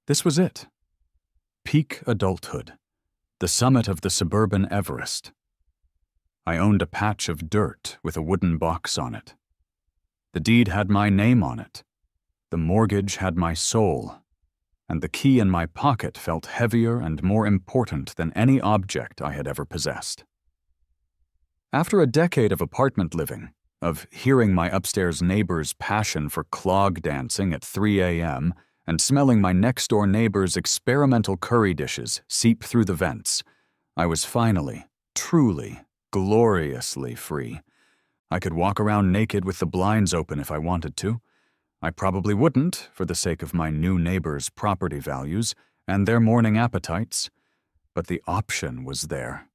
This was it. Peak adulthood, the summit of the suburban Everest. I owned a patch of dirt with a wooden box on it. The deed had my name on it. The mortgage had my soul, and the key in my pocket felt heavier and more important than any object I had ever possessed. After a decade of apartment living, of hearing my upstairs neighbor's passion for clog dancing at 3 a.m., and smelling my next-door neighbor's experimental curry dishes seep through the vents, I was finally, truly, gloriously free. I could walk around naked with the blinds open if I wanted to. I probably wouldn't, for the sake of my new neighbor's property values and their morning appetites, but the option was there.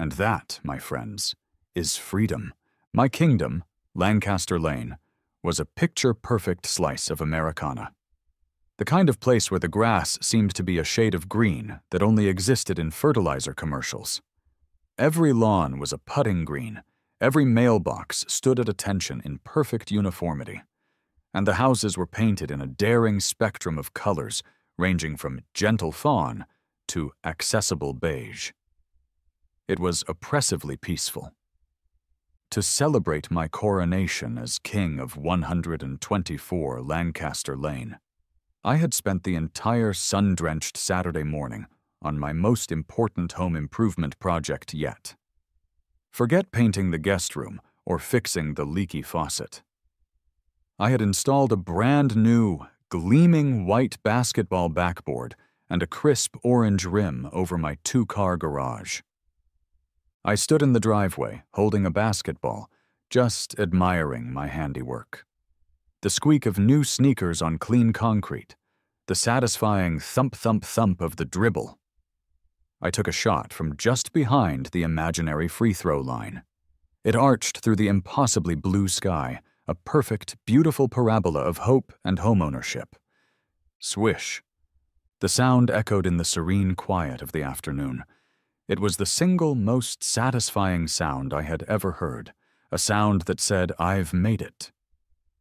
And that, my friends, is freedom. My kingdom, Lancaster Lane, was a picture-perfect slice of Americana. The kind of place where the grass seemed to be a shade of green that only existed in fertilizer commercials. Every lawn was a putting green, every mailbox stood at attention in perfect uniformity, and the houses were painted in a daring spectrum of colors ranging from gentle fawn to accessible beige. It was oppressively peaceful. To celebrate my coronation as king of 124 Lancaster Lane, I had spent the entire sun-drenched Saturday morning on my most important home improvement project yet. Forget painting the guest room or fixing the leaky faucet. I had installed a brand new, gleaming white basketball backboard and a crisp orange rim over my two-car garage. I stood in the driveway, holding a basketball, just admiring my handiwork. The squeak of new sneakers on clean concrete, the satisfying thump-thump-thump of the dribble. I took a shot from just behind the imaginary free-throw line. It arched through the impossibly blue sky, a perfect, beautiful parabola of hope and homeownership. Swish. The sound echoed in the serene quiet of the afternoon. It was the single most satisfying sound I had ever heard, a sound that said, "I've made it."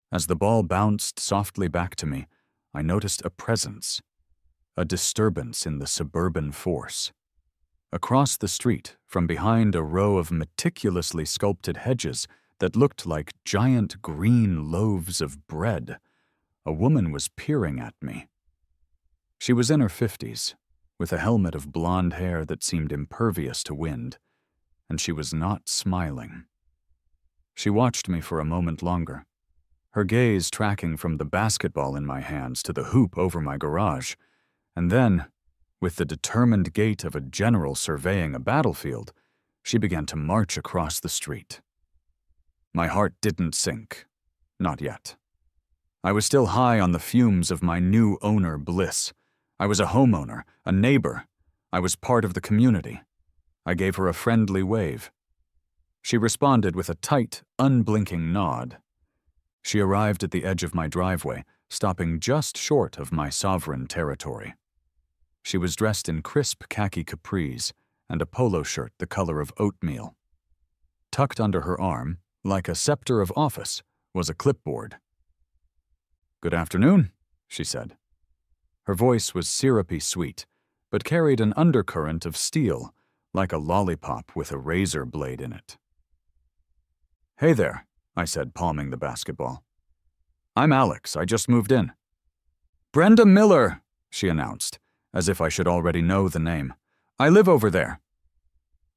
As the ball bounced softly back to me, I noticed a presence, a disturbance in the suburban force. Across the street, from behind a row of meticulously sculpted hedges that looked like giant green loaves of bread, a woman was peering at me. She was in her 50s, with a helmet of blonde hair that seemed impervious to wind, and she was not smiling. She watched me for a moment longer, her gaze tracking from the basketball in my hands to the hoop over my garage, and then, with the determined gait of a general surveying a battlefield, she began to march across the street. My heart didn't sink. Not yet. I was still high on the fumes of my new owner bliss. I was a homeowner, a neighbor. I was part of the community. I gave her a friendly wave. She responded with a tight, unblinking nod. She arrived at the edge of my driveway, stopping just short of my sovereign territory. She was dressed in crisp khaki capris and a polo shirt the color of oatmeal. Tucked under her arm, like a scepter of office, was a clipboard. "Good afternoon," she said. Her voice was syrupy sweet, but carried an undercurrent of steel, like a lollipop with a razor blade in it. "Hey there," I said, palming the basketball. "I'm Alex. I just moved in." "Brenda Miller," she announced, as if I should already know the name. "I live over there."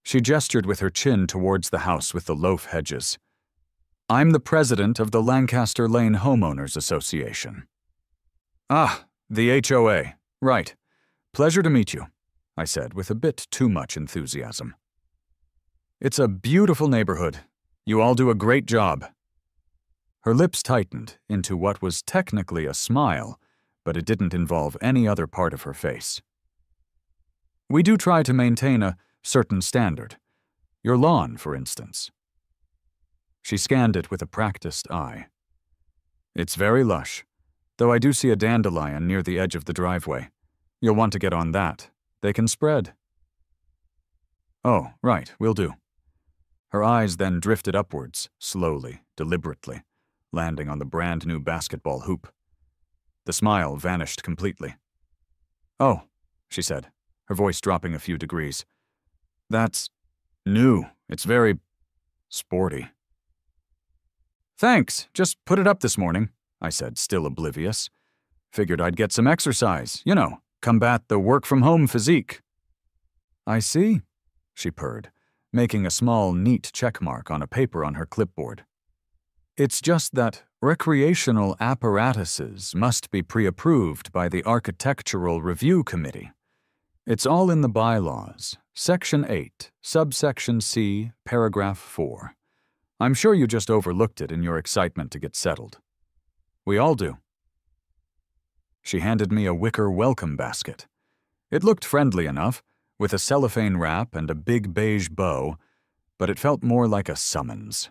She gestured with her chin towards the house with the loaf hedges. "I'm the president of the Lancaster Lane Homeowners Association." "Ah, the HOA. Right. Pleasure to meet you," I said with a bit too much enthusiasm. "It's a beautiful neighborhood. You all do a great job." Her lips tightened into what was technically a smile, but it didn't involve any other part of her face. "We do try to maintain a certain standard. Your lawn, for instance." She scanned it with a practiced eye. "It's very lush, though I do see a dandelion near the edge of the driveway. You'll want to get on that. They can spread." "Oh, right, will do." Her eyes then drifted upwards, slowly, deliberately, landing on the brand-new basketball hoop. The smile vanished completely. "Oh," she said, her voice dropping a few degrees. "That's new. It's very sporty." "Thanks. Just put it up this morning," I said, still oblivious. "Figured I'd get some exercise, combat the work-from-home physique." "I see," she purred, making a small, neat check mark on a paper on her clipboard. "It's just that recreational apparatuses must be pre-approved by the Architectural Review Committee. It's all in the bylaws, Section 8, Subsection C, Paragraph 4. I'm sure you just overlooked it in your excitement to get settled. We all do." She handed me a wicker welcome basket. It looked friendly enough, with a cellophane wrap and a big beige bow, but it felt more like a summons.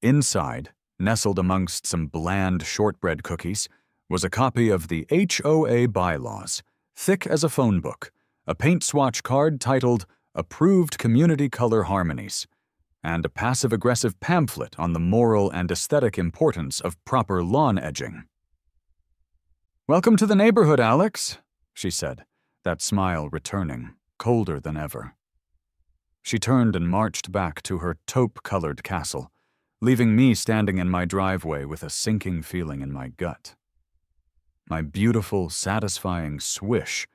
Inside, nestled amongst some bland shortbread cookies, was a copy of the HOA bylaws, thick as a phone book, a paint swatch card titled Approved Community Color Harmonies, and a passive-aggressive pamphlet on the moral and aesthetic importance of proper lawn edging. "Welcome to the neighborhood, Alex," she said, that smile returning, colder than ever. She turned and marched back to her taupe-colored castle, leaving me standing in my driveway with a sinking feeling in my gut. My beautiful, satisfying swish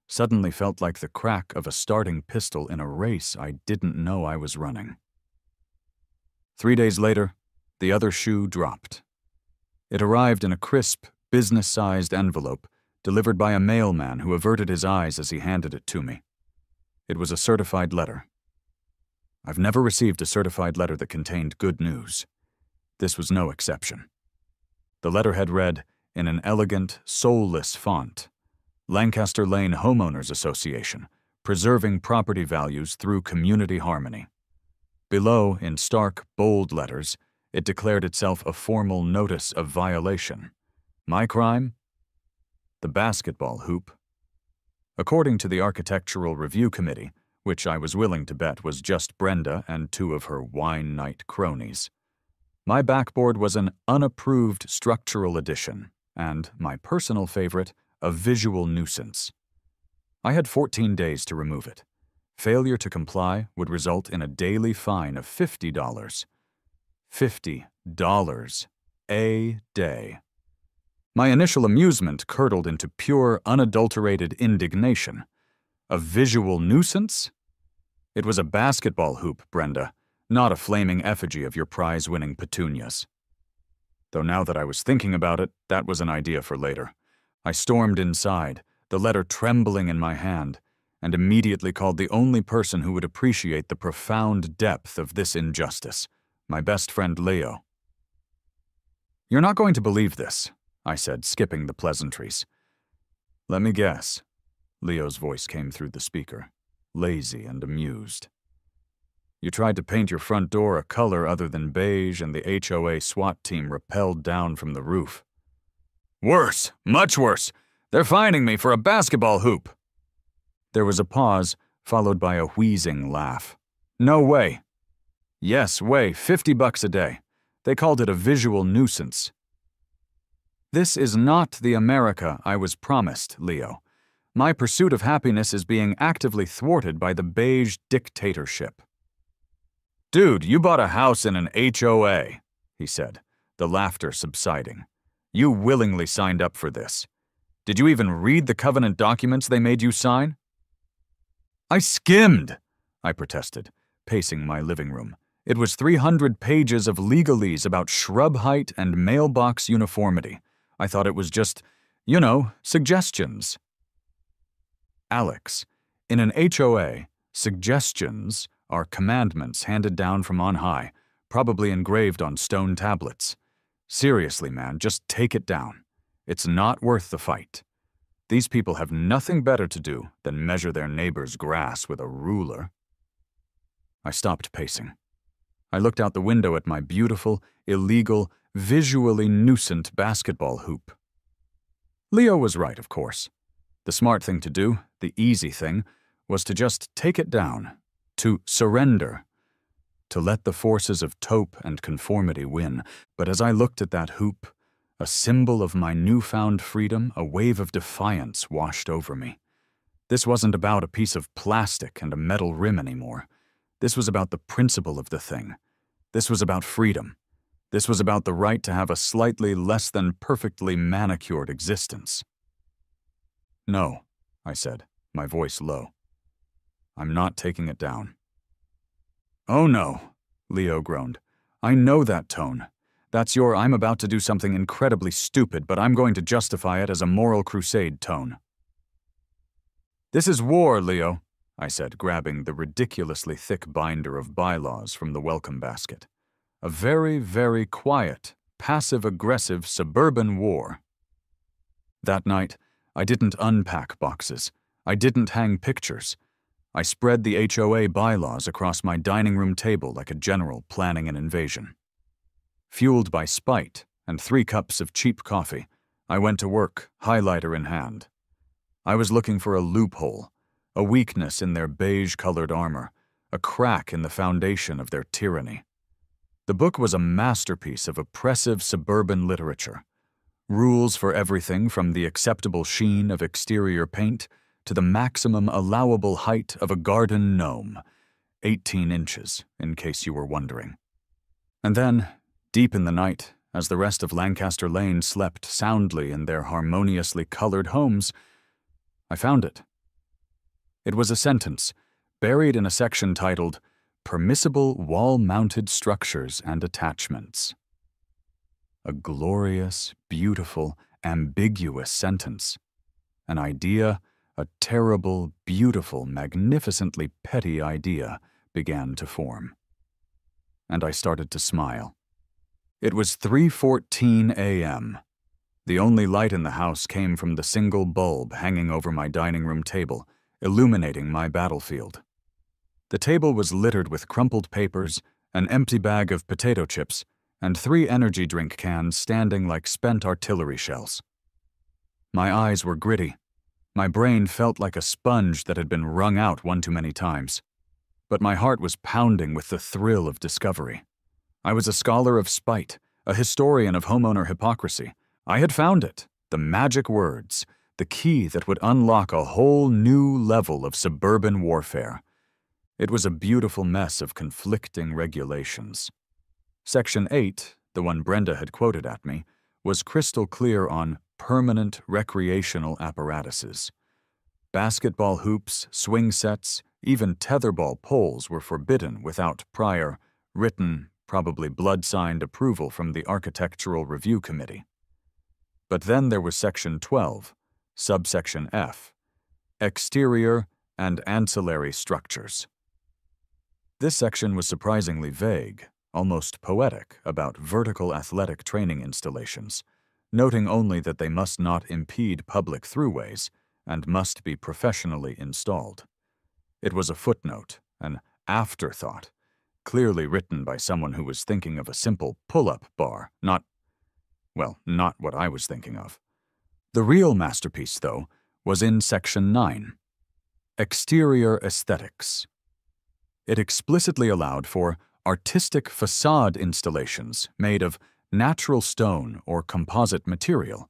suddenly felt like the crack of a starting pistol in a race I didn't know I was running. 3 days later, the other shoe dropped. It arrived in a crisp, business-sized envelope delivered by a mailman who averted his eyes as he handed it to me. It was a certified letter. I've never received a certified letter that contained good news. This was no exception. The letterhead read, in an elegant, soulless font, "Lancaster Lane Homeowners Association, preserving property values through community harmony." Below, in stark, bold letters, it declared itself a formal notice of violation. My crime? The basketball hoop. According to the Architectural Review Committee, which I was willing to bet was just Brenda and 2 of her wine night cronies, my backboard was an unapproved structural addition and, my personal favorite, a visual nuisance. I had 14 days to remove it. Failure to comply would result in a daily fine of $50. $50 a day. My initial amusement curdled into pure, unadulterated indignation. A visual nuisance? It was a basketball hoop, Brenda, not a flaming effigy of your prize-winning petunias. Though now that I was thinking about it, that was an idea for later. I stormed inside, the letter trembling in my hand, and immediately called the only person who would appreciate the profound depth of this injustice, my best friend Leo. "You're not going to believe this," I said, skipping the pleasantries. "Let me guess." Leo's voice came through the speaker, lazy and amused. "You tried to paint your front door a color other than beige, and the HOA SWAT team rappelled down from the roof." "Worse, much worse. They're fining me for a basketball hoop." There was a pause, followed by a wheezing laugh. "No way." "Yes, way, $50 a day. They called it a visual nuisance." "This is not the America I was promised, Leo. My pursuit of happiness is being actively thwarted by the beige dictatorship." "Dude, you bought a house in an HOA," he said, the laughter subsiding. "You willingly signed up for this. Did you even read the covenant documents they made you sign?" "I skimmed," I protested, pacing my living room. It was 300 pages of legalese about shrub height and mailbox uniformity. I thought it was just, suggestions. "Alex, in an HOA, suggestions are commandments handed down from on high, probably engraved on stone tablets. Seriously, man, just take it down. It's not worth the fight. These people have nothing better to do than measure their neighbor's grass with a ruler." I stopped pacing. I looked out the window at my beautiful, illegal, visually nuisant basketball hoop. Leo was right, of course. The smart thing to do, the easy thing, was to just take it down, to surrender, to let the forces of taupe and conformity win. But as I looked at that hoop, A symbol of my newfound freedom, a wave of defiance washed over me. This wasn't about a piece of plastic and a metal rim anymore. This was about the principle of the thing. This was about freedom. This was about the right to have a slightly less than perfectly manicured existence. "No," I said, my voice low. "I'm not taking it down." "Oh no," Leo groaned. "I know that tone. That's your I'm about to do something incredibly stupid, but I'm going to justify it as a moral crusade tone." "This is war, Leo," I said, grabbing the ridiculously thick binder of bylaws from the welcome basket. "A very, very quiet, passive-aggressive suburban war." That night, I didn't unpack boxes. I didn't hang pictures. I spread the HOA bylaws across my dining room table like a general planning an invasion. Fueled by spite and 3 cups of cheap coffee, I went to work, highlighter in hand. I was looking for a loophole, a weakness in their beige-colored armor, a crack in the foundation of their tyranny. The book was a masterpiece of oppressive suburban literature. Rules for everything from the acceptable sheen of exterior paint to the maximum allowable height of a garden gnome, 18 inches, in case you were wondering. And then, deep in the night, as the rest of Lancaster Lane slept soundly in their harmoniously colored homes, I found it. It was a sentence, buried in a section titled, "Permissible Wall-Mounted Structures and Attachments." A glorious, beautiful, ambiguous sentence. An idea, a terrible, beautiful, magnificently petty idea, began to form. And I started to smile. It was 3:14 a.m. The only light in the house came from the single bulb hanging over my dining room table, illuminating my battlefield. The table was littered with crumpled papers, an empty bag of potato chips, and 3 energy drink cans standing like spent artillery shells. My eyes were gritty. My brain felt like a sponge that had been wrung out one too many times. But my heart was pounding with the thrill of discovery. I was a scholar of spite, a historian of homeowner hypocrisy. I had found it, the magic words, the key that would unlock a whole new level of suburban warfare. It was a beautiful mess of conflicting regulations. Section 8, the one Brenda had quoted at me, was crystal clear on permanent recreational apparatuses. Basketball hoops, swing sets, even tetherball poles were forbidden without prior, written, probably blood-signed approval from the Architectural Review Committee. But then there was Section 12, subsection F, exterior and ancillary structures. This section was surprisingly vague, almost poetic, about vertical athletic training installations, noting only that they must not impede public throughways and must be professionally installed. It was a footnote, an afterthought, clearly written by someone who was thinking of a simple pull-up bar, not what I was thinking of. The real masterpiece, though, was in Section 9, exterior aesthetics. It explicitly allowed for artistic facade installations made of natural stone or composite material,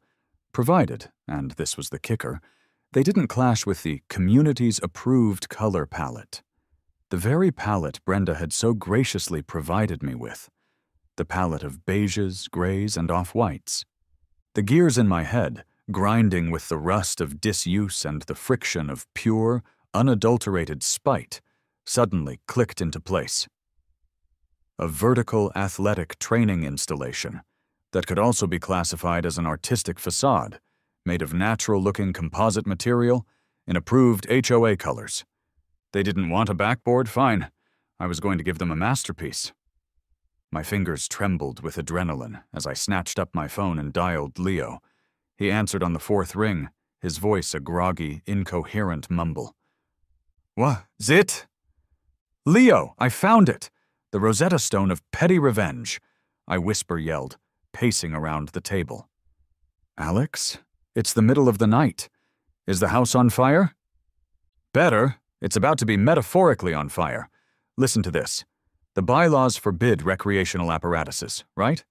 provided, and this was the kicker, they didn't clash with the community's approved color palette. The very palette Brenda had so graciously provided me with. The palette of beiges, grays, and off-whites. The gears in my head, grinding with the rust of disuse and the friction of pure, unadulterated spite, suddenly clicked into place. A vertical athletic training installation that could also be classified as an artistic facade, made of natural-looking composite material in approved HOA colors. They didn't want a backboard? Fine. I was going to give them a masterpiece. My fingers trembled with adrenaline as I snatched up my phone and dialed Leo. He answered on the 4th ring, his voice a groggy, incoherent mumble. "What? Zit?" "Leo, I found it! The Rosetta Stone of petty revenge," I whisper-yelled, pacing around the table. "Alex, it's the middle of the night. Is the house on fire?" "Better. It's about to be metaphorically on fire. Listen to this. The bylaws forbid recreational apparatuses, right?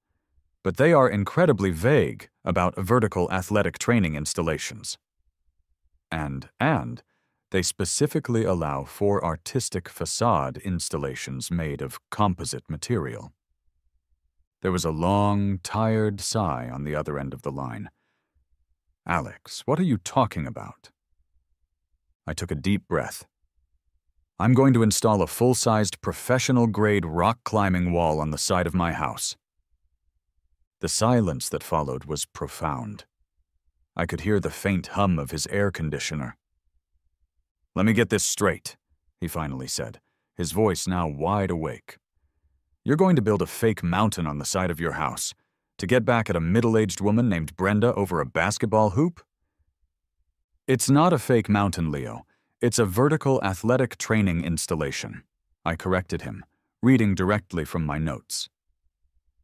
but they are incredibly vague about vertical athletic training installations. And they specifically allow for artistic facade installations made of composite material. There was a long, tired sigh on the other end of the line. Alex, what are you talking about? I took a deep breath. I'm going to install a full-sized professional-grade rock-climbing wall on the side of my house. The silence that followed was profound. I could hear the faint hum of his air conditioner. Let me get this straight, he finally said, his voice now wide awake. You're going to build a fake mountain on the side of your house to get back at a middle-aged woman named Brenda over a basketball hoop? It's not a fake mountain, Leo. It's a vertical athletic training installation, I corrected him, reading directly from my notes.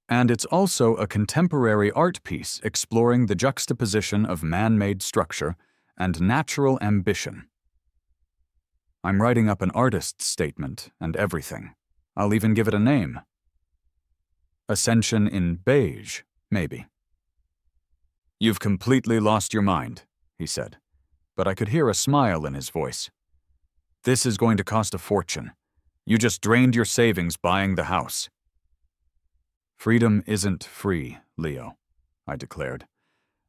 And it's also a contemporary art piece exploring the juxtaposition of man-made structure and natural ambition. I'm writing up an artist's statement and everything. I'll even give it a name. Ascension in Beige, maybe. You've completely lost your mind, he said, but I could hear a smile in his voice. This is going to cost a fortune. You just drained your savings buying the house. Freedom isn't free, Leo, I declared,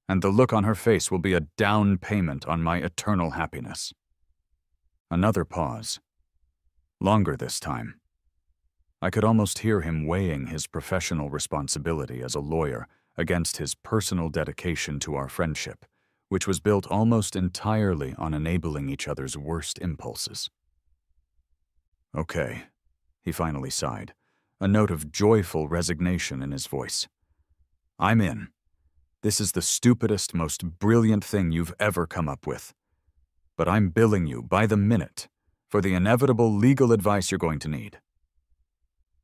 and the look on her face will be a down payment on my eternal happiness. Another pause. Longer this time. I could almost hear him weighing his professional responsibility as a lawyer against his personal dedication to our friendship, which was built almost entirely on enabling each other's worst impulses. Okay, he finally sighed, a note of joyful resignation in his voice. I'm in. This is the stupidest, most brilliant thing you've ever come up with. But I'm billing you by the minute for the inevitable legal advice you're going to need.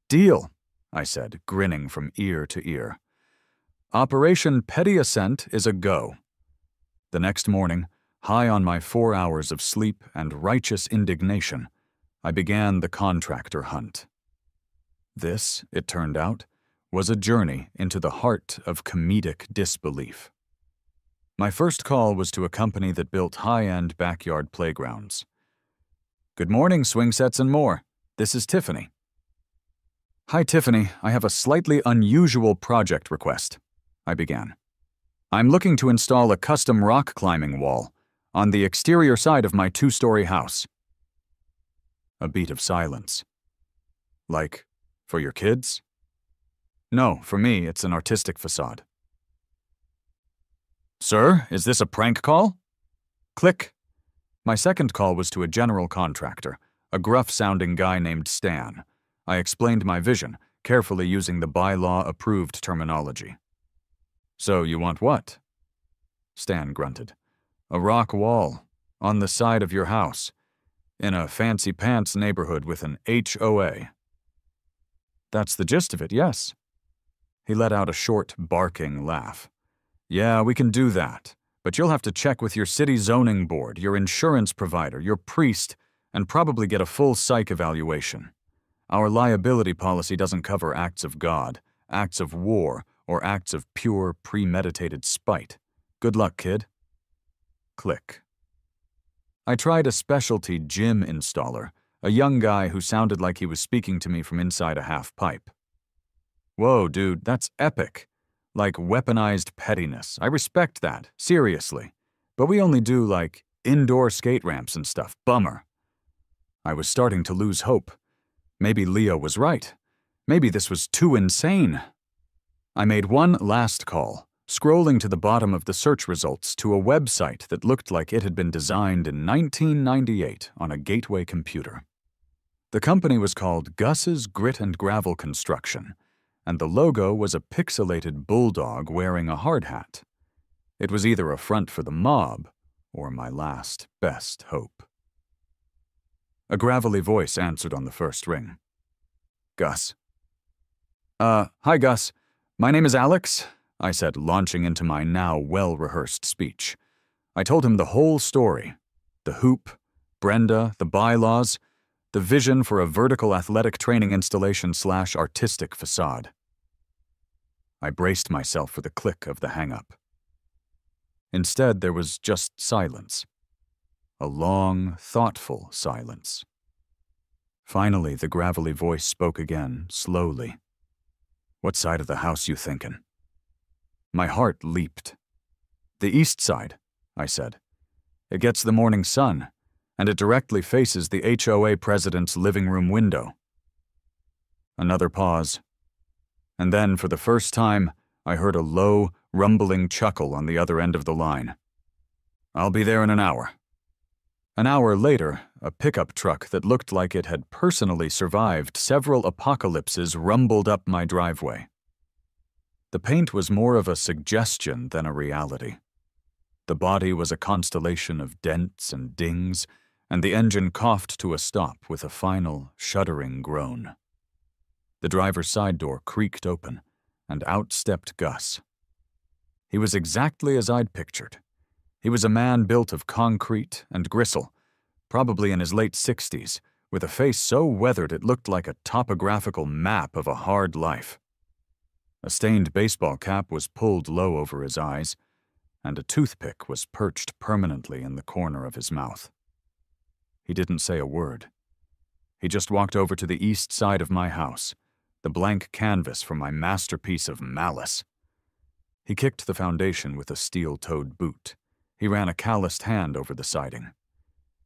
Deal, I said, grinning from ear to ear. Operation Petty Ascent is a go. The next morning, high on my 4 hours of sleep and righteous indignation, I began the contractor hunt. This, it turned out, was a journey into the heart of comedic disbelief. My first call was to a company that built high-end backyard playgrounds. Good morning, swing sets and more. This is Tiffany. Hi, Tiffany. I have a slightly unusual project request, I began. I'm looking to install a custom rock climbing wall on the exterior side of my 2-story house. A beat of silence. Like, for your kids? No, for me, it's an artistic facade. Sir, is this a prank call? Click. My second call was to a general contractor, a gruff-sounding guy named Stan. I explained my vision, carefully using the bylaw-approved terminology. So you want what? Stan grunted. A rock wall, on the side of your house, in a fancy-pants neighborhood with an HOA. That's the gist of it, yes. He let out a short, barking laugh. Yeah, we can do that, but you'll have to check with your city zoning board, your insurance provider, your priest, and probably get a full psych evaluation. Our liability policy doesn't cover acts of God, acts of war, or acts of pure, premeditated spite. Good luck, kid. Click. I tried a specialty gym installer, a young guy who sounded like he was speaking to me from inside a half-pipe. Whoa, dude, that's epic. Like weaponized pettiness. I respect that, seriously. But we only do, like, indoor skate ramps and stuff. Bummer. I was starting to lose hope. Maybe Leo was right. Maybe this was too insane. I made one last call, scrolling to the bottom of the search results to a website that looked like it had been designed in 1998 on a gateway computer. The company was called Gus's Grit and Gravel Construction, and the logo was a pixelated bulldog wearing a hard hat. It was either a front for the mob or my last best hope. A gravelly voice answered on the first ring. Gus. Hi, Gus. My name is Alex, I said, launching into my now well-rehearsed speech. I told him the whole story. The hoop, Brenda, the bylaws, the vision for a vertical athletic training installation / artistic facade. I braced myself for the click of the hang-up. Instead, there was just silence. A long, thoughtful silence. Finally, the gravelly voice spoke again, slowly. "What side of the house you thinkin'?" My heart leaped. "The east side," I said. "It gets the morning sun, and it directly faces the HOA president's living room window." Another pause. And then, for the first time, I heard a low, rumbling chuckle on the other end of the line. "I'll be there in an hour." An hour later, a pickup truck that looked like it had personally survived several apocalypses rumbled up my driveway. The paint was more of a suggestion than a reality. The body was a constellation of dents and dings, and the engine coughed to a stop with a final, shuddering groan. The driver's side door creaked open, and out stepped Gus. He was exactly as I'd pictured. He was a man built of concrete and gristle, probably in his late 60s, with a face so weathered it looked like a topographical map of a hard life. A stained baseball cap was pulled low over his eyes, and a toothpick was perched permanently in the corner of his mouth. He didn't say a word. He just walked over to the east side of my house, the blank canvas for my masterpiece of malice. He kicked the foundation with a steel-toed boot. He ran a calloused hand over the siding.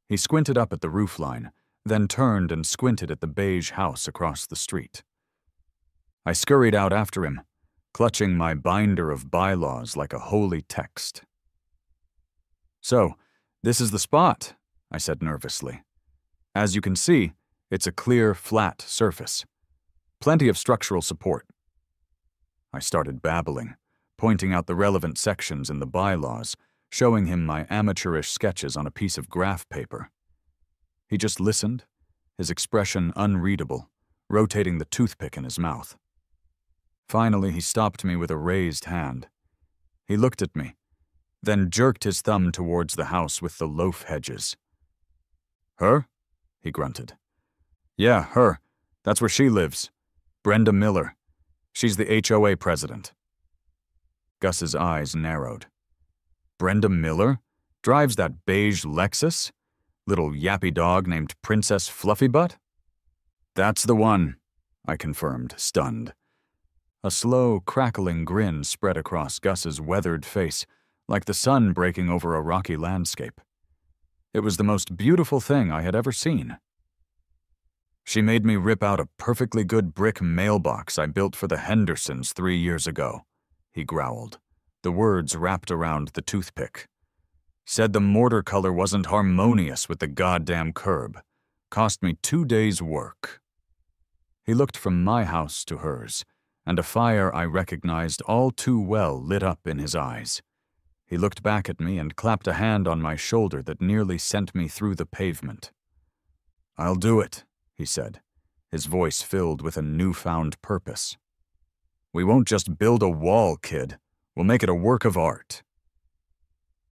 He squinted up at the roofline, then turned and squinted at the beige house across the street. I scurried out after him, clutching my binder of bylaws like a holy text. "So, this is the spot," I said nervously. "As you can see, it's a clear, flat surface. Plenty of structural support." I started babbling, pointing out the relevant sections in the bylaws, showing him my amateurish sketches on a piece of graph paper. He just listened, his expression unreadable, rotating the toothpick in his mouth. Finally, he stopped me with a raised hand. He looked at me, then jerked his thumb towards the house with the loaf hedges. "Her?" he grunted. "Yeah, her. That's where she lives. Brenda Miller. She's the HOA president." Gus's eyes narrowed. "Brenda Miller? Drives that beige Lexus? Little yappy dog named Princess Fluffybutt?" "That's the one," I confirmed, stunned. A slow, crackling grin spread across Gus's weathered face, like the sun breaking over a rocky landscape. It was the most beautiful thing I had ever seen. "She made me rip out a perfectly good brick mailbox I built for the Hendersons 3 years ago," he growled, the words wrapped around the toothpick. "Said the mortar color wasn't harmonious with the goddamn curb. Cost me 2 days' work." He looked from my house to hers, and a fire I recognized all too well lit up in his eyes. He looked back at me and clapped a hand on my shoulder that nearly sent me through the pavement. "I'll do it," he said, his voice filled with a newfound purpose. "We won't just build a wall, kid. We'll make it a work of art."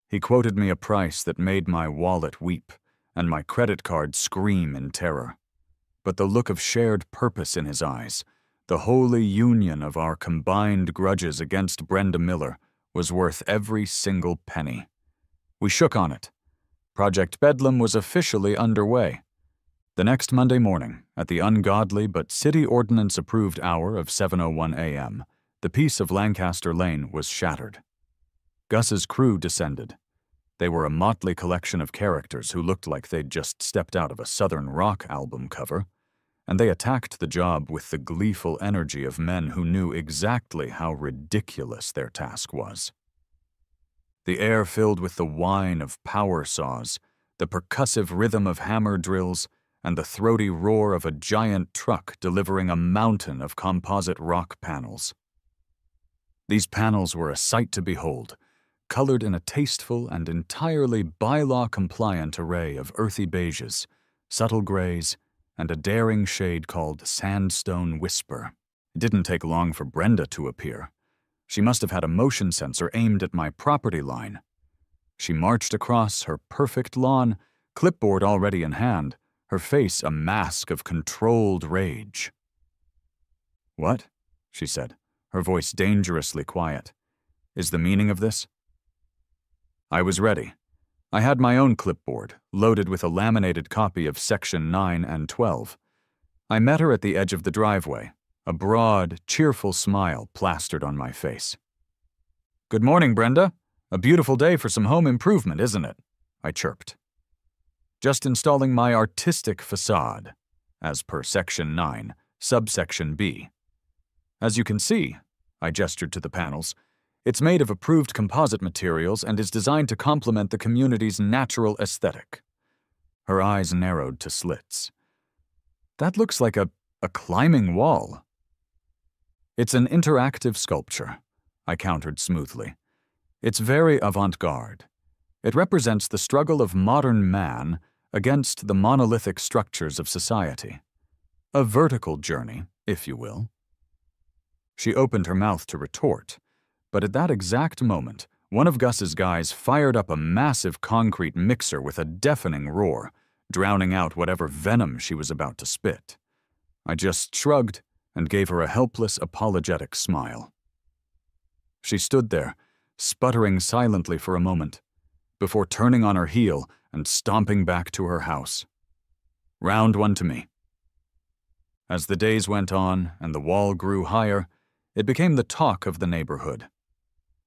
He quoted me a price that made my wallet weep and my credit card scream in terror. But the look of shared purpose in his eyes, the holy union of our combined grudges against Brenda Miller, was worth every single penny. We shook on it. Project Bedlam was officially underway. The next Monday morning, at the ungodly but city ordinance-approved hour of 7:01 a.m., the peace of Lancaster Lane was shattered. Gus's crew descended. They were a motley collection of characters who looked like they'd just stepped out of a Southern rock album cover, and they attacked the job with the gleeful energy of men who knew exactly how ridiculous their task was. The air filled with the whine of power saws, the percussive rhythm of hammer drills, and the throaty roar of a giant truck delivering a mountain of composite rock panels. These panels were a sight to behold, colored in a tasteful and entirely bylaw-compliant array of earthy beiges, subtle grays, and a daring shade called Sandstone Whisper. It didn't take long for Brenda to appear. She must have had a motion sensor aimed at my property line. She marched across her perfect lawn, clipboard already in hand, her face a mask of controlled rage. "What?" she said, her voice dangerously quiet. "Is the meaning of this?" I was ready. I had my own clipboard, loaded with a laminated copy of Section 9 and 12. I met her at the edge of the driveway, a broad, cheerful smile plastered on my face. "Good morning, Brenda. A beautiful day for some home improvement, isn't it?" I chirped. "Just installing my artistic facade, as per Section 9, subsection B. As you can see," I gestured to the panels, "it's made of approved composite materials and is designed to complement the community's natural aesthetic." Her eyes narrowed to slits. "That looks like a climbing wall." "It's an interactive sculpture," I countered smoothly. "It's very avant-garde. It represents the struggle of modern man against the monolithic structures of society. A vertical journey, if you will." She opened her mouth to retort, but at that exact moment, one of Gus's guys fired up a massive concrete mixer with a deafening roar, drowning out whatever venom she was about to spit. I just shrugged and gave her a helpless, apologetic smile. She stood there, sputtering silently for a moment, before turning on her heel and stomping back to her house. Round one to me. As the days went on and the wall grew higher, it became the talk of the neighborhood.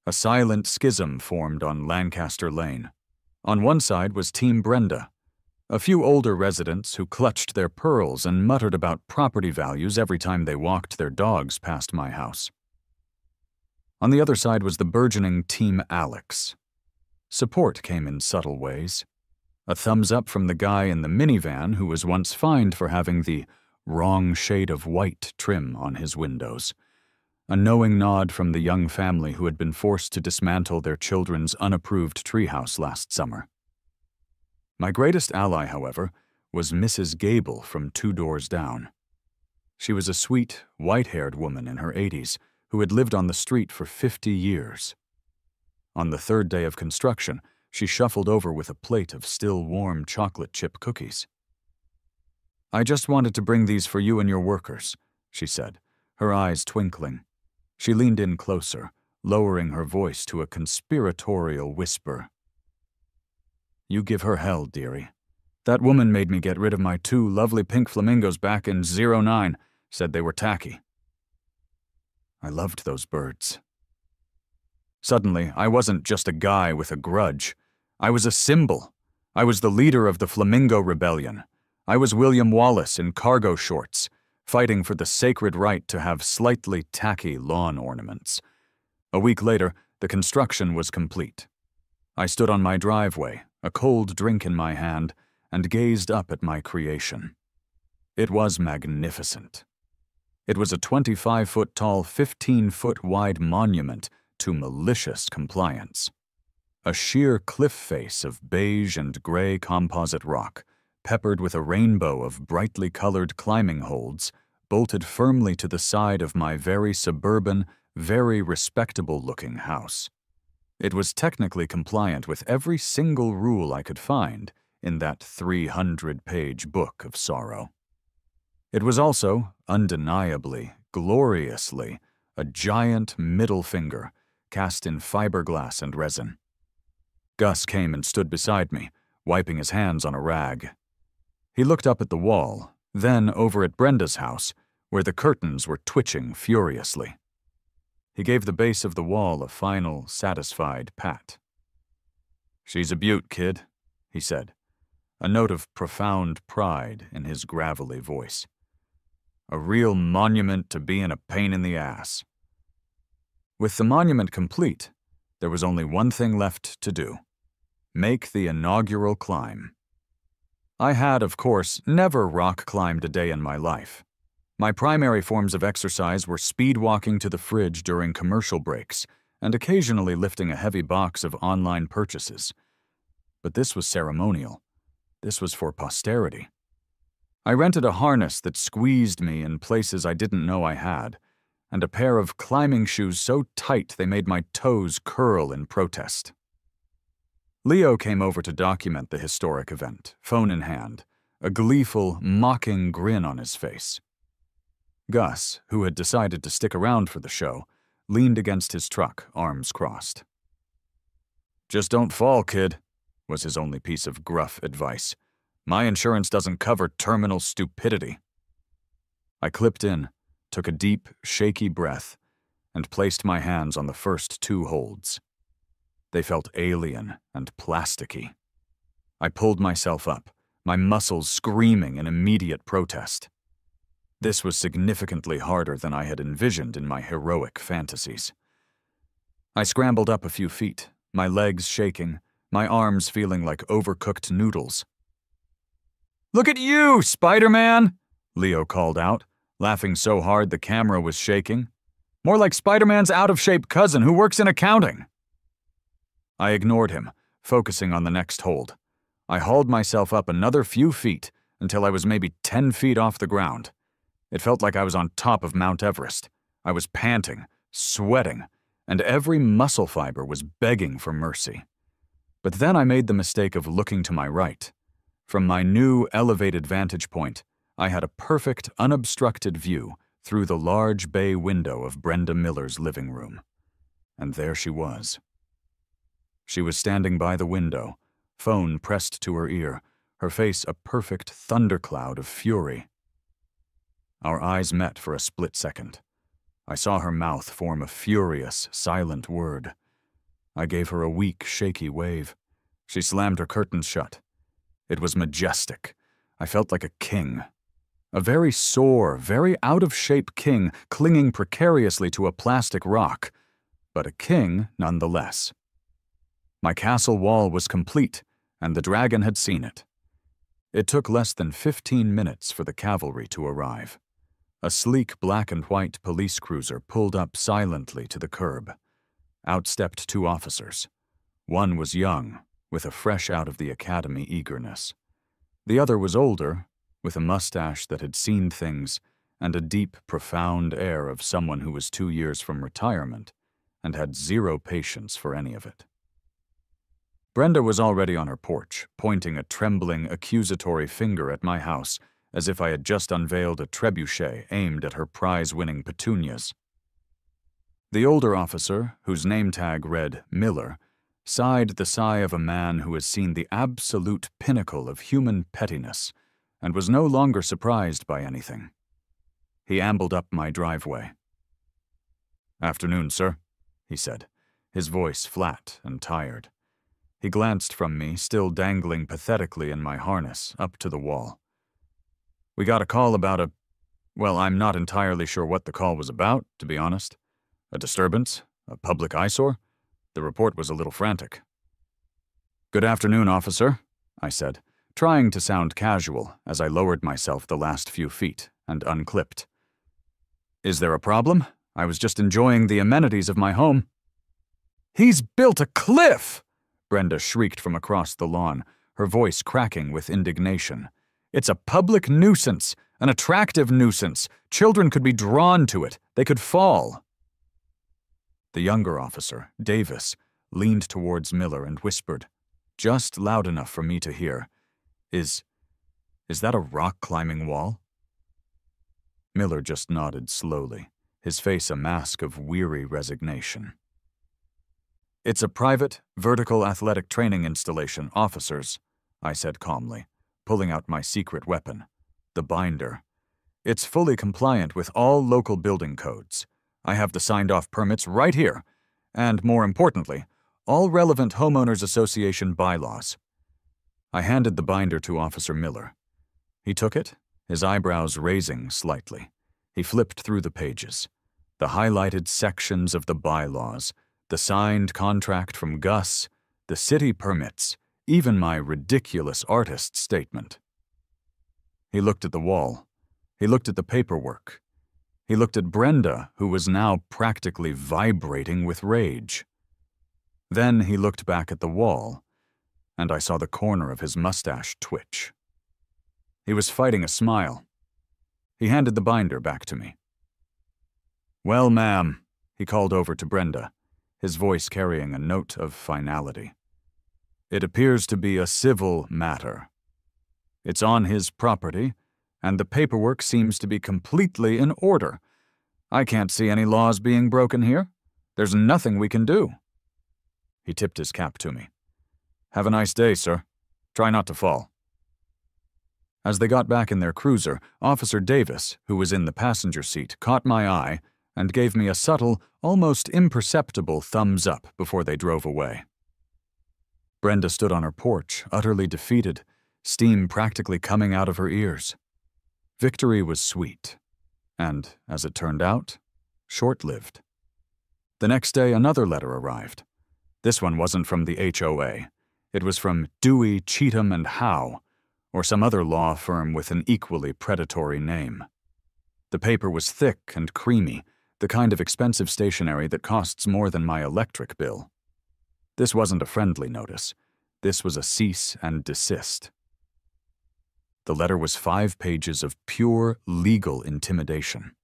A silent schism formed on Lancaster Lane. On one side was Team Brenda, a few older residents who clutched their pearls and muttered about property values every time they walked their dogs past my house. On the other side was the burgeoning Team Alex. Support came in subtle ways. A thumbs up from the guy in the minivan who was once fined for having the wrong shade of white trim on his windows. A knowing nod from the young family who had been forced to dismantle their children's unapproved treehouse last summer. My greatest ally, however, was Mrs. Gable from 2 doors down. She was a sweet, white-haired woman in her 80s who had lived on the street for 50 years. On the 3rd day of construction, she shuffled over with a plate of still warm chocolate chip cookies. "I just wanted to bring these for you and your workers," she said, her eyes twinkling. She leaned in closer, lowering her voice to a conspiratorial whisper. "You give her hell, dearie. That woman made me get rid of my 2 lovely pink flamingos back in 09, said they were tacky. I loved those birds." Suddenly, I wasn't just a guy with a grudge. I was a symbol. I was the leader of the Flamingo Rebellion. I was William Wallace in cargo shorts, fighting for the sacred right to have slightly tacky lawn ornaments. A week later, the construction was complete. I stood on my driveway, a cold drink in my hand, and gazed up at my creation. It was magnificent. It was a 25-foot-tall, 15-foot-wide monument to malicious compliance. A sheer cliff face of beige and gray composite rock, peppered with a rainbow of brightly colored climbing holds, bolted firmly to the side of my very suburban, very respectable-looking house. It was technically compliant with every single rule I could find in that 300-page book of sorrow. It was also, undeniably, gloriously, a giant middle finger cast in fiberglass and resin. Gus came and stood beside me, wiping his hands on a rag. He looked up at the wall, then over at Brenda's house, where the curtains were twitching furiously. He gave the base of the wall a final, satisfied pat. "She's a beaut, kid," he said, a note of profound pride in his gravelly voice. "A real monument to being a pain in the ass." With the monument complete, there was only one thing left to do: make the inaugural climb. I had, of course, never rock climbed a day in my life. My primary forms of exercise were speed walking to the fridge during commercial breaks and occasionally lifting a heavy box of online purchases. But this was ceremonial. This was for posterity. I rented a harness that squeezed me in places I didn't know I had, and a pair of climbing shoes so tight they made my toes curl in protest. Leo came over to document the historic event, phone in hand, a gleeful, mocking grin on his face. Gus, who had decided to stick around for the show, leaned against his truck, arms crossed. "Just don't fall, kid," was his only piece of gruff advice. "My insurance doesn't cover terminal stupidity." I clipped in, took a deep, shaky breath, and placed my hands on the first 2 holds. They felt alien and plasticky. I pulled myself up, my muscles screaming in immediate protest. This was significantly harder than I had envisioned in my heroic fantasies. I scrambled up a few feet, my legs shaking, my arms feeling like overcooked noodles. "Look at you, Spider-Man!" Leo called out, laughing so hard the camera was shaking. "More like Spider-Man's out-of-shape cousin who works in accounting." I ignored him, focusing on the next hold. I hauled myself up another few feet until I was maybe 10 feet off the ground. It felt like I was on top of Mount Everest. I was panting, sweating, and every muscle fiber was begging for mercy. But then I made the mistake of looking to my right. From my new elevated vantage point, I had a perfect, unobstructed view through the large bay window of Brenda Miller's living room. And there she was. She was standing by the window, phone pressed to her ear, her face a perfect thundercloud of fury. Our eyes met for a split second. I saw her mouth form a furious, silent word. I gave her a weak, shaky wave. She slammed her curtains shut. It was majestic. I felt like a king. A very sore, very out-of-shape king clinging precariously to a plastic rock, but a king nonetheless. My castle wall was complete, and the dragon had seen it. It took less than 15 minutes for the cavalry to arrive. A sleek black and white police cruiser pulled up silently to the curb. Out stepped 2 officers. One was young, with a fresh-out-of-the-academy eagerness. The other was older, with a mustache that had seen things and a deep, profound air of someone who was 2 years from retirement and had 0 patience for any of it. Brenda was already on her porch, pointing a trembling, accusatory finger at my house, as if I had just unveiled a trebuchet aimed at her prize-winning petunias. The older officer, whose name tag read Miller, sighed the sigh of a man who has seen the absolute pinnacle of human pettiness and was no longer surprised by anything. He ambled up my driveway. "Afternoon, sir," he said, his voice flat and tired. He glanced from me, still dangling pathetically in my harness, up to the wall. "We got a call about well, I'm not entirely sure what the call was about, to be honest. A disturbance? A public eyesore? The report was a little frantic." "Good afternoon, officer," I said, trying to sound casual as I lowered myself the last few feet and unclipped. "Is there a problem? I was just enjoying the amenities of my home." "He's built a cliff!" Brenda shrieked from across the lawn, her voice cracking with indignation. "It's a public nuisance, an attractive nuisance. Children could be drawn to it. They could fall." The younger officer, Davis, leaned towards Miller and whispered, just loud enough for me to hear, Is that a rock-climbing wall?" Miller just nodded slowly, his face a mask of weary resignation. "It's a private, vertical athletic training installation, officers," I said calmly, pulling out my secret weapon, the binder. "It's fully compliant with all local building codes. I have the signed-off permits right here, and more importantly, all relevant homeowners association bylaws." I handed the binder to Officer Miller. He took it, his eyebrows raising slightly. He flipped through the pages, the highlighted sections of the bylaws, the signed contract from Gus, the city permits, even my ridiculous artist statement. He looked at the wall. He looked at the paperwork. He looked at Brenda, who was now practically vibrating with rage. Then he looked back at the wall, and I saw the corner of his mustache twitch. He was fighting a smile. He handed the binder back to me. "Well, ma'am," he called over to Brenda, his voice carrying a note of finality. "It appears to be a civil matter. It's on his property, and the paperwork seems to be completely in order. I can't see any laws being broken here. There's nothing we can do." He tipped his cap to me. "Have a nice day, sir. Try not to fall." As they got back in their cruiser, Officer Davis, who was in the passenger seat, caught my eye and gave me a subtle, almost imperceptible thumbs up before they drove away. Brenda stood on her porch, utterly defeated, steam practically coming out of her ears. Victory was sweet, and, as it turned out, short-lived. The next day, another letter arrived. This one wasn't from the HOA. It was from Dewey, Cheatham and Howe, or some other law firm with an equally predatory name. The paper was thick and creamy, the kind of expensive stationery that costs more than my electric bill. This wasn't a friendly notice. This was a cease and desist. The letter was 5 pages of pure legal intimidation.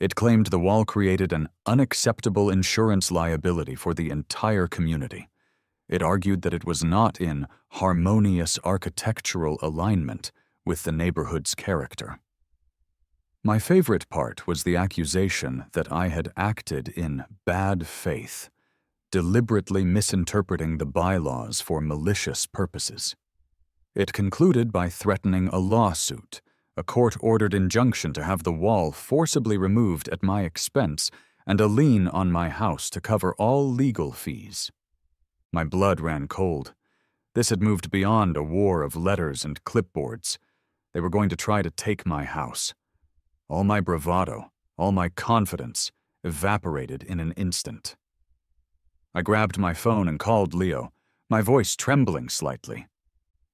It claimed the wall created an unacceptable insurance liability for the entire community. It argued that it was not in harmonious architectural alignment with the neighborhood's character. My favorite part was the accusation that I had acted in bad faith, deliberately misinterpreting the bylaws for malicious purposes. It concluded by threatening a lawsuit, a court-ordered injunction to have the wall forcibly removed at my expense, and a lien on my house to cover all legal fees. My blood ran cold. This had moved beyond a war of letters and clipboards. They were going to try to take my house. All my bravado, all my confidence, evaporated in an instant. I grabbed my phone and called Leo, my voice trembling slightly.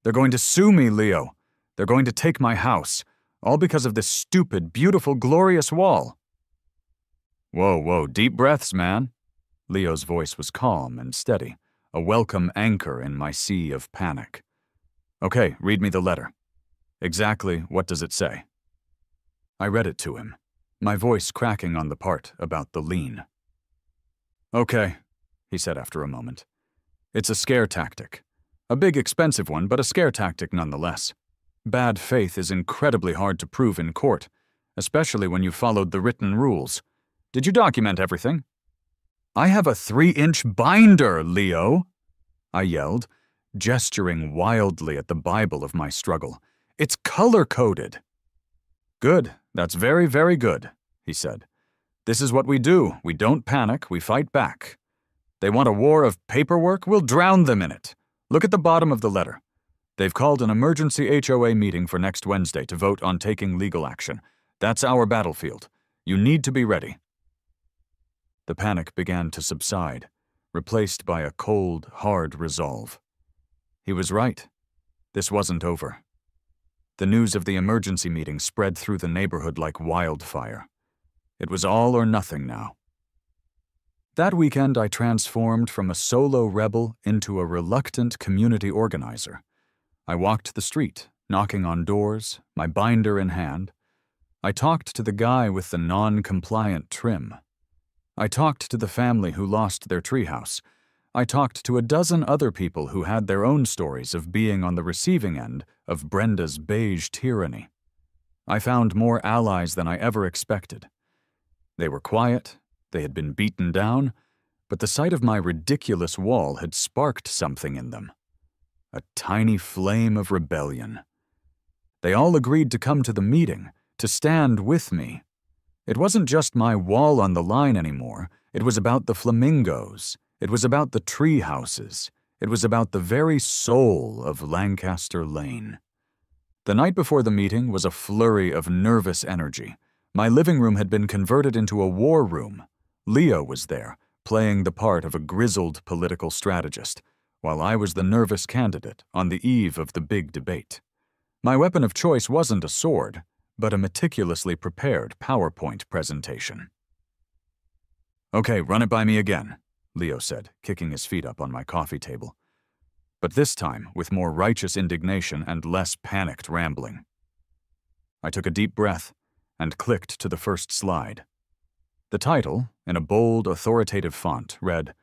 "They're going to sue me, Leo. They're going to take my house, all because of this stupid, beautiful, glorious wall." Whoa, deep breaths, man." Leo's voice was calm and steady, a welcome anchor in my sea of panic. "Okay, read me the letter. Exactly what does it say?" I read it to him, my voice cracking on the part about the lien. "Okay," he said after a moment. "It's a scare tactic. A big, expensive one, but a scare tactic nonetheless. Bad faith is incredibly hard to prove in court, especially when you followed the written rules. Did you document everything?" "I have a 3-inch binder, Leo!" I yelled, gesturing wildly at the Bible of my struggle. "It's color-coded." "Good, that's very, very good," he said. "This is what we do. We don't panic, we fight back. They want a war of paperwork? We'll drown them in it. Look at the bottom of the letter. They've called an emergency HOA meeting for next Wednesday to vote on taking legal action. That's our battlefield. You need to be ready." The panic began to subside, replaced by a cold, hard resolve. He was right. This wasn't over. The news of the emergency meeting spread through the neighborhood like wildfire. It was all or nothing now. That weekend, I transformed from a solo rebel into a reluctant community organizer. I walked the street, knocking on doors, my binder in hand. I talked to the guy with the non-compliant trim. I talked to the family who lost their treehouse. I talked to a dozen other people who had their own stories of being on the receiving end of Brenda's beige tyranny. I found more allies than I ever expected. They were quiet, they had been beaten down, but the sight of my ridiculous wall had sparked something in them. A tiny flame of rebellion. They all agreed to come to the meeting, to stand with me. It wasn't just my wall on the line anymore. It was about the flamingos. It was about the tree houses. It was about the very soul of Lancaster Lane. The night before the meeting was a flurry of nervous energy. My living room had been converted into a war room. Leo was there, playing the part of a grizzled political strategist, while I was the nervous candidate on the eve of the big debate. My weapon of choice wasn't a sword, but a meticulously prepared PowerPoint presentation. "Okay, run it by me again," Leo said, kicking his feet up on my coffee table. But this time with more righteous indignation and less panicked rambling. I took a deep breath and clicked to the first slide. The title, in a bold, authoritative font, read,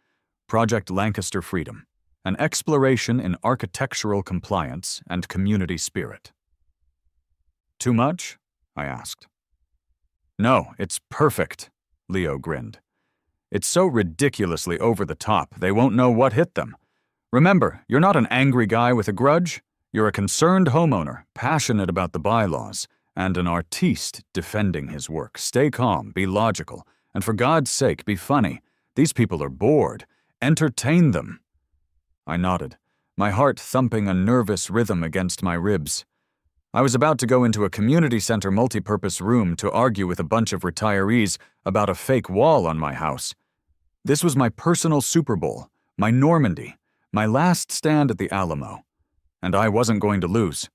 "Project Lancaster Freedom, an exploration in architectural compliance and community spirit." "Too much?" I asked. "No, it's perfect," Leo grinned. It's so ridiculously over the top, they won't know what hit them. Remember, you're not an angry guy with a grudge. You're a concerned homeowner, passionate about the bylaws, and an artiste defending his work. Stay calm, be logical, and for God's sake, be funny. These people are bored. Entertain them. I nodded, my heart thumping a nervous rhythm against my ribs. I was about to go into a community center multipurpose room to argue with a bunch of retirees about a fake wall on my house. This was my personal Super Bowl, my Normandy, my last stand at the Alamo, and I wasn't going to lose.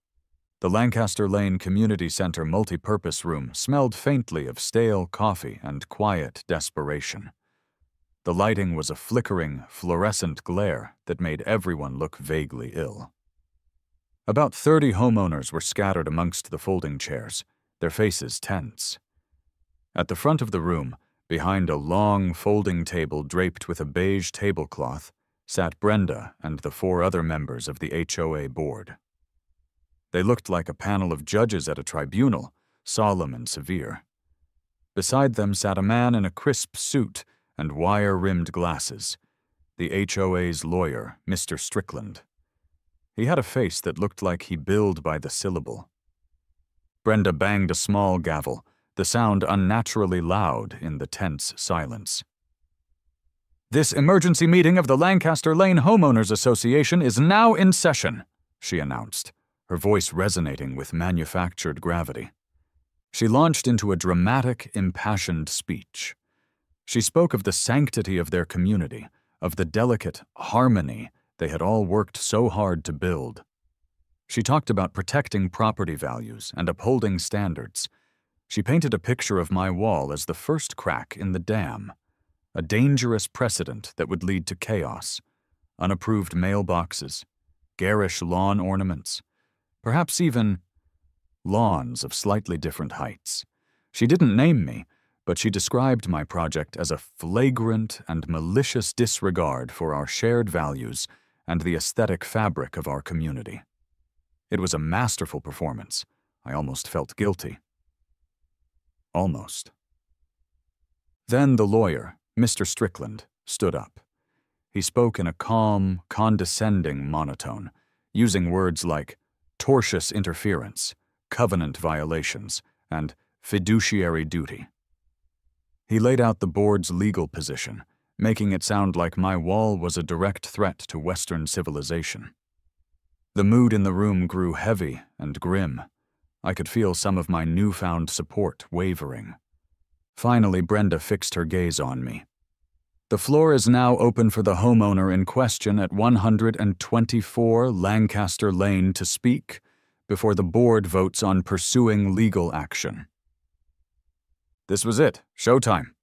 The Lancaster Lane Community Center multipurpose room smelled faintly of stale coffee and quiet desperation. The lighting was a flickering, fluorescent glare that made everyone look vaguely ill. About 30 homeowners were scattered amongst the folding chairs, their faces tense. At the front of the room, behind a long folding table draped with a beige tablecloth, sat Brenda and the 4 other members of the HOA board. They looked like a panel of judges at a tribunal, solemn and severe. Beside them sat a man in a crisp suit and wire-rimmed glasses, the HOA's lawyer, Mr. Strickland. He had a face that looked like he billed by the syllable. Brenda banged a small gavel, the sound unnaturally loud in the tense silence. "This emergency meeting of the Lancaster Lane Homeowners Association is now in session," she announced, her voice resonating with manufactured gravity. She launched into a dramatic, impassioned speech. She spoke of the sanctity of their community, of the delicate harmony they had all worked so hard to build. She talked about protecting property values and upholding standards. She painted a picture of my wall as the first crack in the dam, a dangerous precedent that would lead to chaos, unapproved mailboxes, garish lawn ornaments, perhaps even lawns of slightly different heights. She didn't name me, but she described my project as a flagrant and malicious disregard for our shared values and the aesthetic fabric of our community. It was a masterful performance. I almost felt guilty. Almost. Then the lawyer, Mr. Strickland, stood up. He spoke in a calm, condescending monotone, using words like tortious interference, covenant violations, and fiduciary duty. He laid out the board's legal position, making it sound like my wall was a direct threat to Western civilization. The mood in the room grew heavy and grim. I could feel some of my newfound support wavering. Finally, Brenda fixed her gaze on me. "The floor is now open for the homeowner in question at 124 Lancaster Lane to speak before the board votes on pursuing legal action." This was it. Showtime.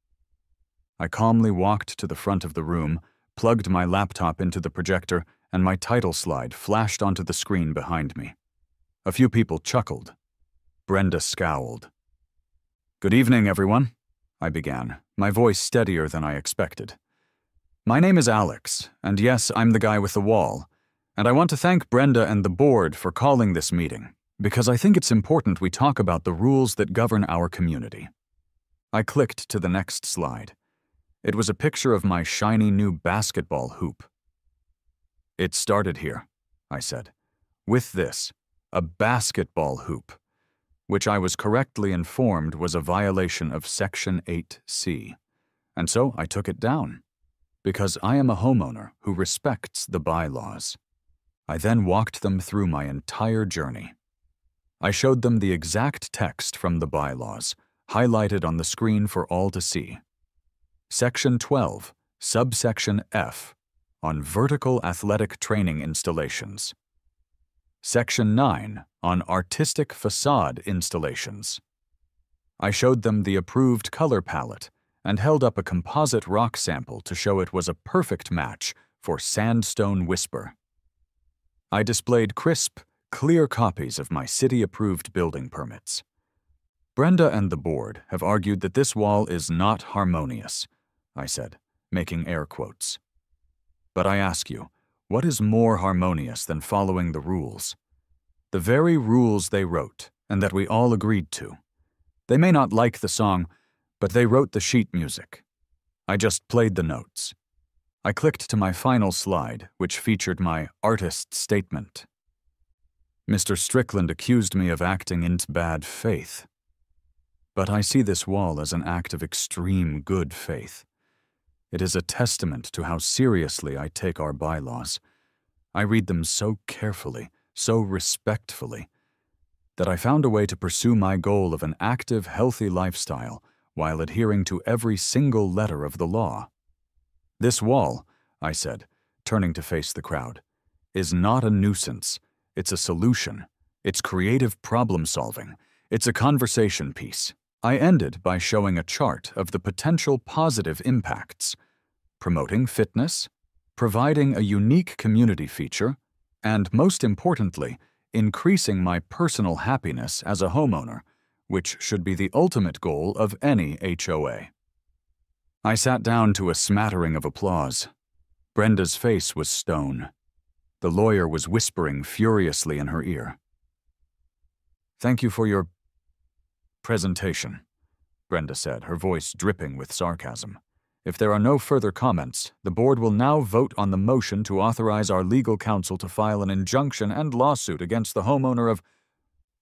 I calmly walked to the front of the room, plugged my laptop into the projector, and my title slide flashed onto the screen behind me. A few people chuckled. Brenda scowled. "Good evening, everyone," I began, my voice steadier than I expected. "My name is Alex, and yes, I'm the guy with the wall, and I want to thank Brenda and the board for calling this meeting, because I think it's important we talk about the rules that govern our community." I clicked to the next slide. It was a picture of my shiny new basketball hoop. "It started here," I said. "With this, a basketball hoop, which I was correctly informed was a violation of Section 8C. And so I took it down, because I am a homeowner who respects the bylaws." I then walked them through my entire journey. I showed them the exact text from the bylaws, highlighted on the screen for all to see. Section 12, subsection F, on vertical athletic training installations. Section 9, on artistic facade installations. I showed them the approved color palette and held up a composite rock sample to show it was a perfect match for Sandstone Whisper. I displayed crisp, clear copies of my city-approved building permits. Brenda and the board have argued that this wall is not harmonious, I said, making air quotes. But I ask you, what is more harmonious than following the rules? The very rules they wrote, and that we all agreed to. They may not like the song, but they wrote the sheet music. I just played the notes. I clicked to my final slide, which featured my artist statement. Mr. Strickland accused me of acting in bad faith. But I see this wall as an act of extreme good faith. It is a testament to how seriously I take our bylaws. I read them so carefully, so respectfully, that I found a way to pursue my goal of an active, healthy lifestyle while adhering to every single letter of the law. This wall, I said, turning to face the crowd, is not a nuisance. It's a solution. It's creative problem-solving. It's a conversation piece. I ended by showing a chart of the potential positive impacts: promoting fitness, providing a unique community feature, and, most importantly, increasing my personal happiness as a homeowner, which should be the ultimate goal of any HOA. I sat down to a smattering of applause. Brenda's face was stone. The lawyer was whispering furiously in her ear. "Thank you for your presentation," Brenda said, her voice dripping with sarcasm. "If there are no further comments, the board will now vote on the motion to authorize our legal counsel to file an injunction and lawsuit against the homeowner of—"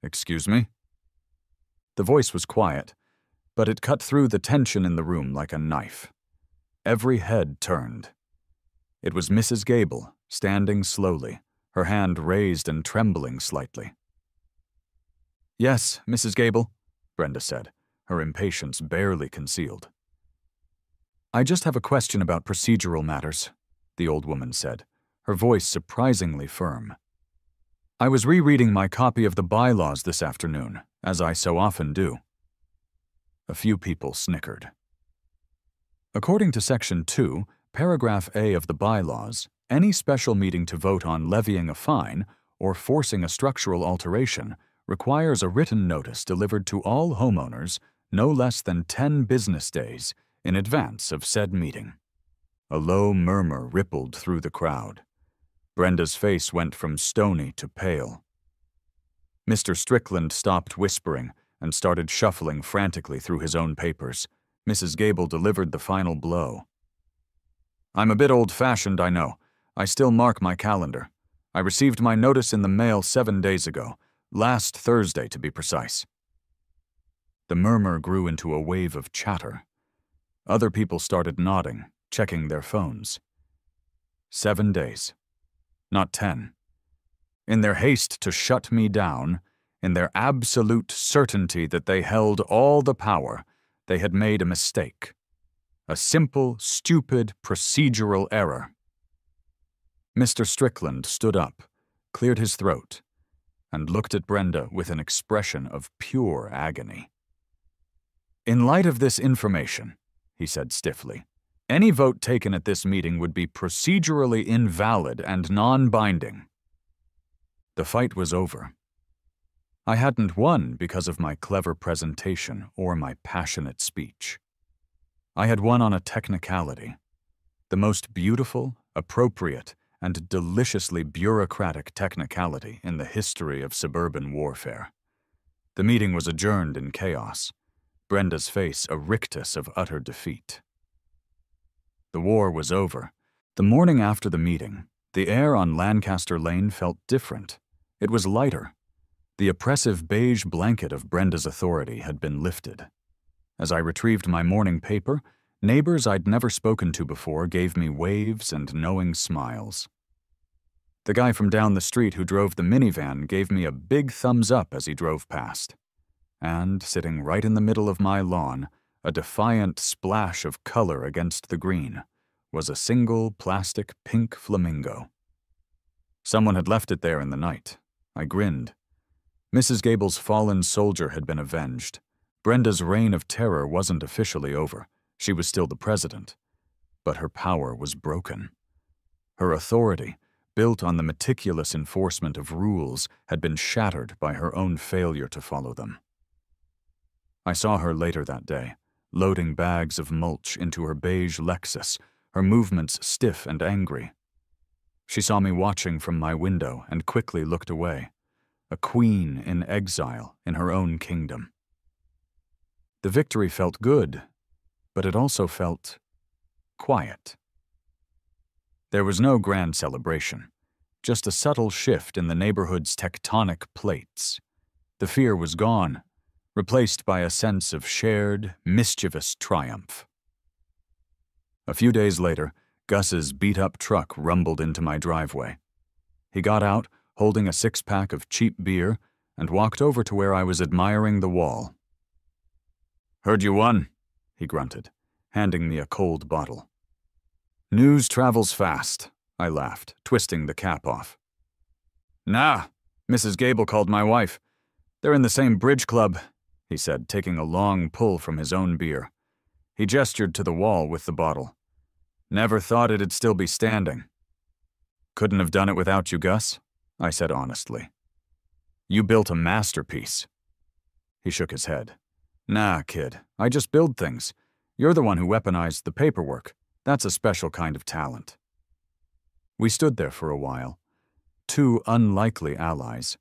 "Excuse me?" The voice was quiet, but it cut through the tension in the room like a knife. Every head turned. It was Mrs. Gable, standing slowly, her hand raised and trembling slightly. "Yes, Mrs. Gable," Brenda said, her impatience barely concealed. "I just have a question about procedural matters," the old woman said, her voice surprisingly firm. "I was rereading my copy of the bylaws this afternoon, as I so often do." A few people snickered. According to Section 2, Paragraph A of the bylaws, any special meeting to vote on levying a fine or forcing a structural alteration requires a written notice delivered to all homeowners no less than 10 business days in advance of said meeting. A low murmur rippled through the crowd. Brenda's face went from stony to pale. Mr. Strickland stopped whispering and started shuffling frantically through his own papers. Mrs. Gable delivered the final blow. "I'm a bit old-fashioned, I know. I still mark my calendar. I received my notice in the mail 7 days ago, last Thursday to be precise." The murmur grew into a wave of chatter. Other people started nodding, checking their phones. 7 days. Not 10. In their haste to shut me down, in their absolute certainty that they held all the power, they had made a mistake. A simple, stupid, procedural error. Mr. Strickland stood up, cleared his throat, and looked at Brenda with an expression of pure agony. "In light of this information," he said stiffly, "any vote taken at this meeting would be procedurally invalid and non-binding." The fight was over. I hadn't won because of my clever presentation or my passionate speech. I had won on a technicality, the most beautiful, appropriate, and deliciously bureaucratic technicality in the history of suburban warfare. The meeting was adjourned in chaos, Brenda's face a rictus of utter defeat. The war was over. The morning after the meeting, the air on Lancaster Lane felt different. It was lighter. The oppressive beige blanket of Brenda's authority had been lifted. As I retrieved my morning paper, neighbors I'd never spoken to before gave me waves and knowing smiles. The guy from down the street who drove the minivan gave me a big thumbs up as he drove past. And, sitting right in the middle of my lawn, a defiant splash of color against the green, was a single plastic pink flamingo. Someone had left it there in the night. I grinned. Mrs. Gable's fallen soldier had been avenged. Brenda's reign of terror wasn't officially over. She was still the president. But her power was broken. Her authority, built on the meticulous enforcement of rules, had been shattered by her own failure to follow them. I saw her later that day, loading bags of mulch into her beige Lexus, her movements stiff and angry. She saw me watching from my window and quickly looked away, a queen in exile in her own kingdom. The victory felt good, but it also felt quiet. There was no grand celebration, just a subtle shift in the neighborhood's tectonic plates. The fear was gone, replaced by a sense of shared, mischievous triumph. A few days later, Gus's beat-up truck rumbled into my driveway. He got out, holding a six-pack of cheap beer, and walked over to where I was admiring the wall. "Heard you won," he grunted, handing me a cold bottle. "News travels fast," I laughed, twisting the cap off. "Nah, Mrs. Gable called my wife. They're in the same bridge club," he said, taking a long pull from his own beer. He gestured to the wall with the bottle. "Never thought it'd still be standing." "Couldn't have done it without you, Gus," I said honestly. "You built a masterpiece." He shook his head. "Nah, kid, I just build things. You're the one who weaponized the paperwork. That's a special kind of talent." We stood there for a while, two unlikely allies,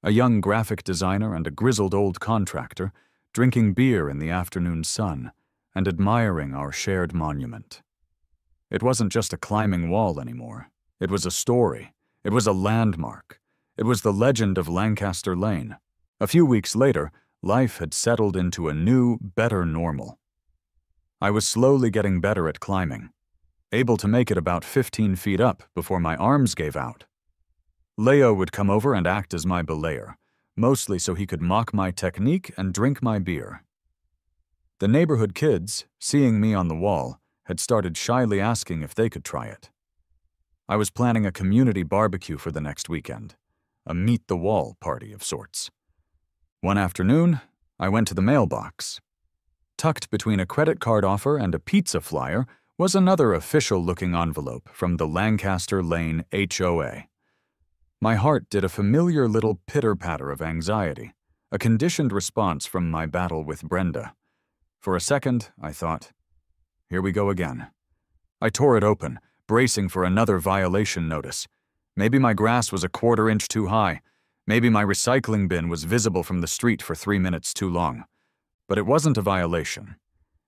a young graphic designer and a grizzled old contractor, drinking beer in the afternoon sun and admiring our shared monument. It wasn't just a climbing wall anymore. It was a story. It was a landmark. It was the legend of Lancaster Lane. A few weeks later, life had settled into a new, better normal. I was slowly getting better at climbing, able to make it about 15 feet up before my arms gave out. Leo would come over and act as my belayer, mostly so he could mock my technique and drink my beer. The neighborhood kids, seeing me on the wall, had started shyly asking if they could try it. I was planning a community barbecue for the next weekend, a meet-the-wall party of sorts. One afternoon, I went to the mailbox. Tucked between a credit card offer and a pizza flyer was another official-looking envelope from the Lancaster Lane HOA. My heart did a familiar little pitter-patter of anxiety, a conditioned response from my battle with Brenda. For a second, I thought, here we go again. I tore it open, bracing for another violation notice. Maybe my grass was a quarter-inch too high. Maybe my recycling bin was visible from the street for 3 minutes too long. But it wasn't a violation.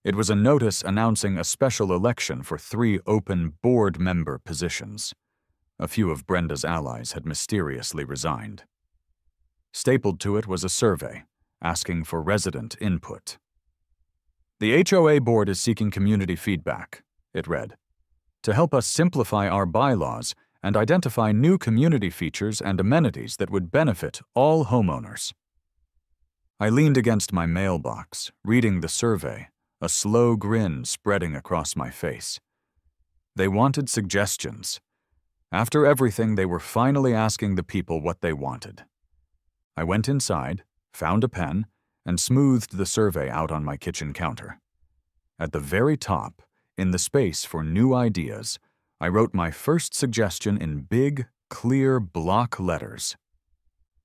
It was a notice announcing a special election for 3 open board member positions. A few of Brenda's allies had mysteriously resigned. Stapled to it was a survey, asking for resident input. "The HOA board is seeking community feedback," it read, "to help us simplify our bylaws and identify new community features and amenities that would benefit all homeowners." I leaned against my mailbox, reading the survey, a slow grin spreading across my face. They wanted suggestions. After everything, they were finally asking the people what they wanted. I went inside, found a pen, and smoothed the survey out on my kitchen counter. At the very top, in the space for new ideas, I wrote my first suggestion in big, clear block letters.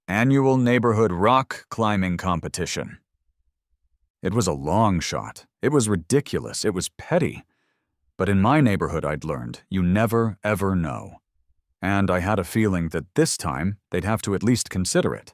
Annual Neighborhood Rock Climbing Competition. It was a long shot. It was ridiculous. It was petty. But in my neighborhood, I'd learned, you never, ever know. And I had a feeling that this time, they'd have to at least consider it.